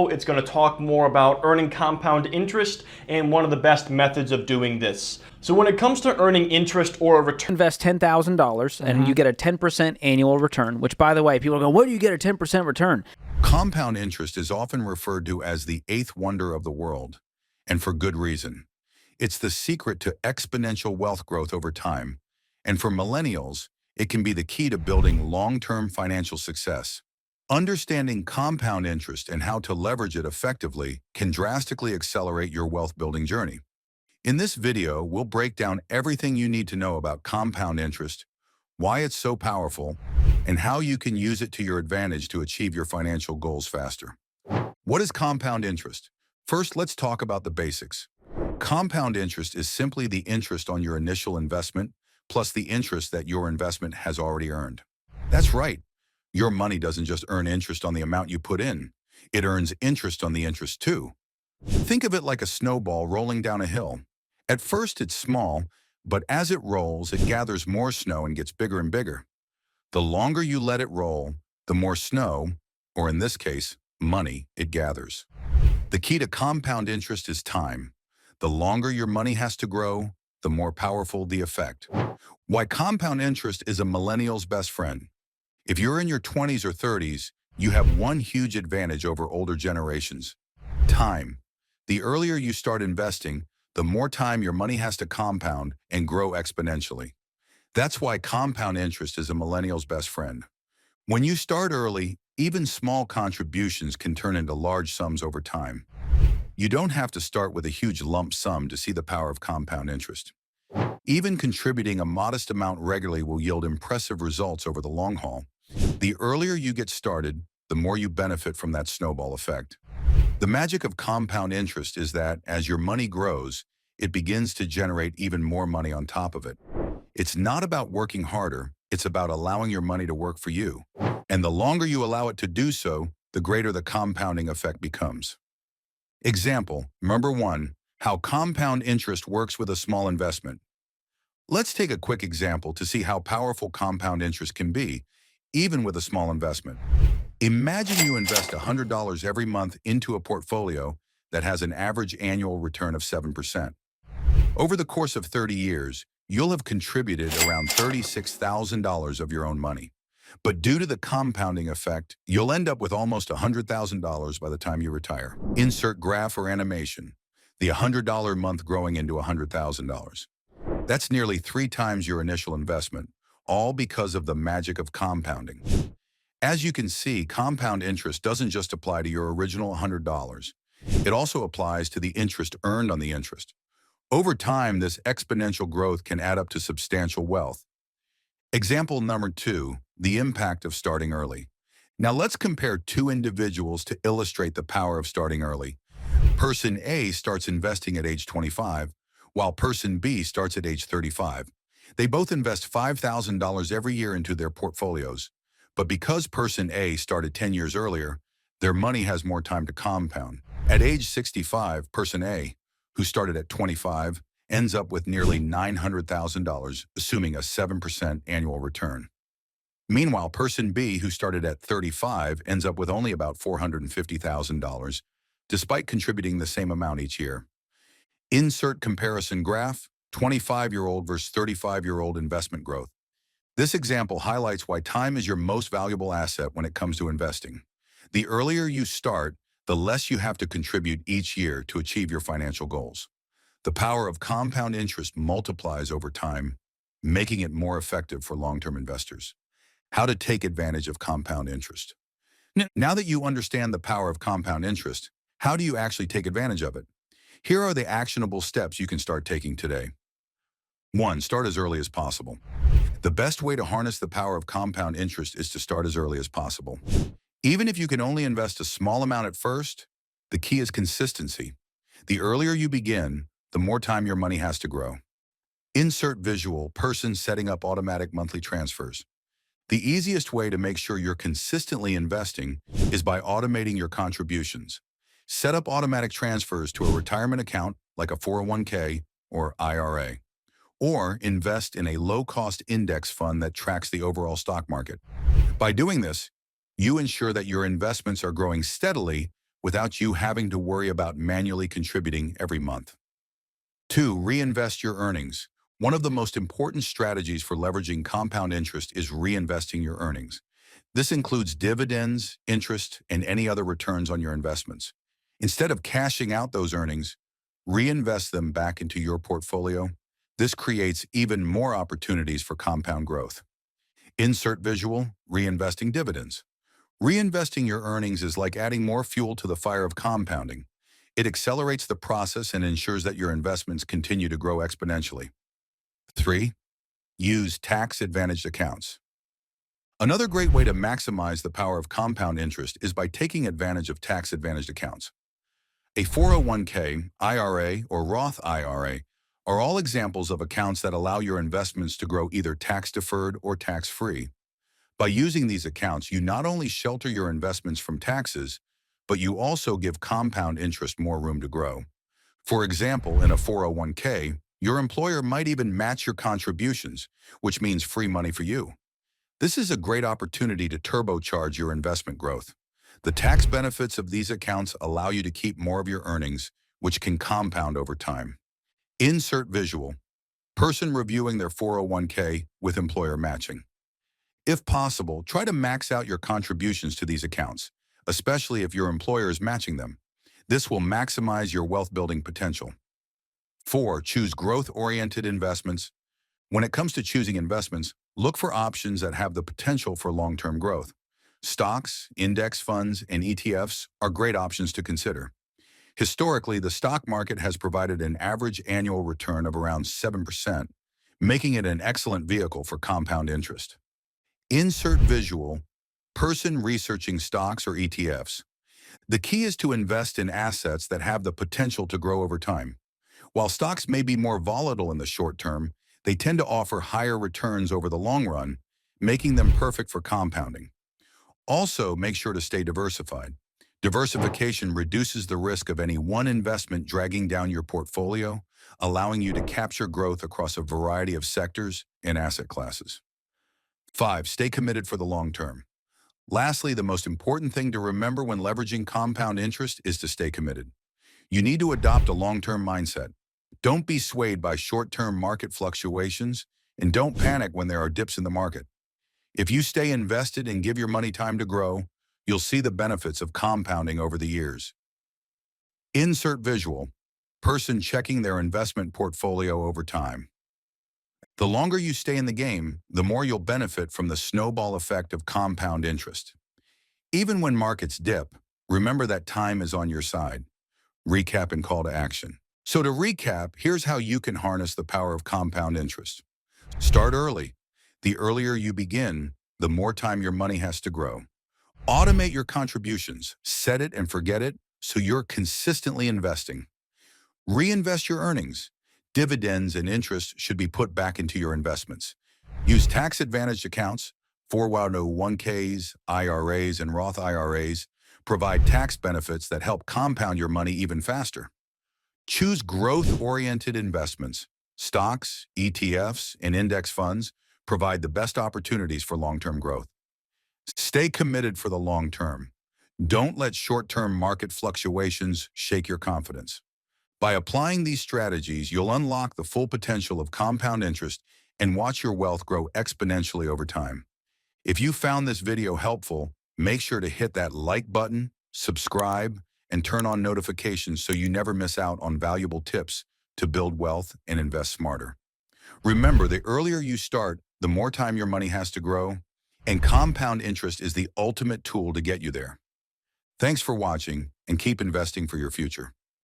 It's going to talk more about earning compound interest and one of the best methods of doing this. So when it comes to earning interest or a return, invest $10,000 and you get a 10% annual return, which, by the way, people go, what do you get a 10% return? Compound interest is often referred to as the eighth wonder of the world, and for good reason. It's the secret to exponential wealth growth over time, and for millennials, it can be the key to building long-term financial success. Understanding compound interest and how to leverage it effectively can drastically accelerate your wealth-building journey. In this video, we'll break down everything you need to know about compound interest, why it's so powerful, and how you can use it to your advantage to achieve your financial goals faster. What is compound interest? First, let's talk about the basics. Compound interest is simply the interest on your initial investment plus the interest that your investment has already earned. That's right. Your money doesn't just earn interest on the amount you put in. It earns interest on the interest too. Think of it like a snowball rolling down a hill. At first, it's small, but as it rolls, it gathers more snow and gets bigger and bigger. The longer you let it roll, the more snow, or in this case, money, it gathers. The key to compound interest is time. The longer your money has to grow, the more powerful the effect. Why compound interest is a millennial's best friend. If you're in your 20s or 30s, you have one huge advantage over older generations: time. The earlier you start investing, the more time your money has to compound and grow exponentially. That's why compound interest is a millennial's best friend. When you start early, even small contributions can turn into large sums over time. You don't have to start with a huge lump sum to see the power of compound interest. Even contributing a modest amount regularly will yield impressive results over the long haul. The earlier you get started, the more you benefit from that snowball effect. The magic of compound interest is that as your money grows, it begins to generate even more money on top of it. It's not about working harder, it's about allowing your money to work for you. And the longer you allow it to do so, the greater the compounding effect becomes. Example, number 1, how compound interest works with a small investment. Let's take a quick example to see how powerful compound interest can be, even with a small investment. Imagine you invest $100 every month into a portfolio that has an average annual return of 7%. Over the course of 30 years, you'll have contributed around $36,000 of your own money. But due to the compounding effect, you'll end up with almost $100,000 by the time you retire. Insert graph or animation. The $100 a month growing into $100,000. That's nearly 3 times your initial investment, all because of the magic of compounding. As you can see, compound interest doesn't just apply to your original $100. It also applies to the interest earned on the interest. Over time, this exponential growth can add up to substantial wealth. Example number 2, the impact of starting early. Now let's compare 2 individuals to illustrate the power of starting early. Person A starts investing at age 25, while person B starts at age 35. They both invest $5,000 every year into their portfolios. But because person A started 10 years earlier, their money has more time to compound. At age 65, person A, who started at 25, ends up with nearly $900,000, assuming a 7% annual return. Meanwhile, person B, who started at 35, ends up with only about $450,000, despite contributing the same amount each year. Insert comparison graph, 25-year-old versus 35-year-old investment growth. This example highlights why time is your most valuable asset when it comes to investing. The earlier you start, the less you have to contribute each year to achieve your financial goals. The power of compound interest multiplies over time, making it more effective for long-term investors. How to take advantage of compound interest. Now that you understand the power of compound interest, how do you actually take advantage of it? Here are the actionable steps you can start taking today. 1. Start as early as possible. The best way to harness the power of compound interest is to start as early as possible. Even if you can only invest a small amount at first, the key is consistency. The earlier you begin, the more time your money has to grow. Insert visual, person setting up automatic monthly transfers. The easiest way to make sure you're consistently investing is by automating your contributions. Set up automatic transfers to a retirement account like a 401k or IRA. Or invest in a low-cost index fund that tracks the overall stock market. By doing this, you ensure that your investments are growing steadily without you having to worry about manually contributing every month. 2. Reinvest your earnings. One of the most important strategies for leveraging compound interest is reinvesting your earnings. This includes dividends, interest, and any other returns on your investments. Instead of cashing out those earnings, reinvest them back into your portfolio. This creates even more opportunities for compound growth. Insert visual, reinvesting dividends. Reinvesting your earnings is like adding more fuel to the fire of compounding. It accelerates the process and ensures that your investments continue to grow exponentially. 3. Use tax-advantaged accounts. Another great way to maximize the power of compound interest is by taking advantage of tax-advantaged accounts. A 401k, IRA, or Roth IRA are all examples of accounts that allow your investments to grow either tax-deferred or tax-free. By using these accounts, you not only shelter your investments from taxes, but you also give compound interest more room to grow. For example, in a 401k, your employer might even match your contributions, which means free money for you. This is a great opportunity to turbocharge your investment growth. The tax benefits of these accounts allow you to keep more of your earnings, which can compound over time. Insert visual. Person reviewing their 401k with employer matching. If possible, try to max out your contributions to these accounts, especially if your employer is matching them. This will maximize your wealth-building potential. 4. Choose growth-oriented investments. When it comes to choosing investments, look for options that have the potential for long-term growth. Stocks, index funds, and ETFs are great options to consider. Historically, the stock market has provided an average annual return of around 7%, making it an excellent vehicle for compound interest. Insert visual, person researching stocks or ETFs. The key is to invest in assets that have the potential to grow over time. While stocks may be more volatile in the short term, they tend to offer higher returns over the long run, making them perfect for compounding. Also, make sure to stay diversified. Diversification reduces the risk of any one investment dragging down your portfolio, allowing you to capture growth across a variety of sectors and asset classes. 5. Stay committed for the long term. Lastly, the most important thing to remember when leveraging compound interest is to stay committed. You need to adopt a long-term mindset. Don't be swayed by short-term market fluctuations, and don't panic when there are dips in the market. If you stay invested and give your money time to grow, you'll see the benefits of compounding over the years. Insert visual, person checking their investment portfolio over time. The longer you stay in the game, the more you'll benefit from the snowball effect of compound interest. Even when markets dip, remember that time is on your side. Recap and call to action. So to recap, here's how you can harness the power of compound interest. Start early. The earlier you begin, the more time your money has to grow. Automate your contributions, set it and forget it, so you're consistently investing. Reinvest your earnings. Dividends and interest should be put back into your investments. Use tax-advantaged accounts. 401ks, IRAs, and Roth IRAs provide tax benefits that help compound your money even faster. Choose growth-oriented investments. Stocks, ETFs, and index funds provide the best opportunities for long-term growth. Stay committed for the long term. Don't let short-term market fluctuations shake your confidence. By applying these strategies, you'll unlock the full potential of compound interest and watch your wealth grow exponentially over time. If you found this video helpful, make sure to hit that like button, subscribe, and turn on notifications so you never miss out on valuable tips to build wealth and invest smarter. Remember, the earlier you start, the more time your money has to grow, and compound interest is the ultimate tool to get you there. Thanks for watching, and keep investing for your future.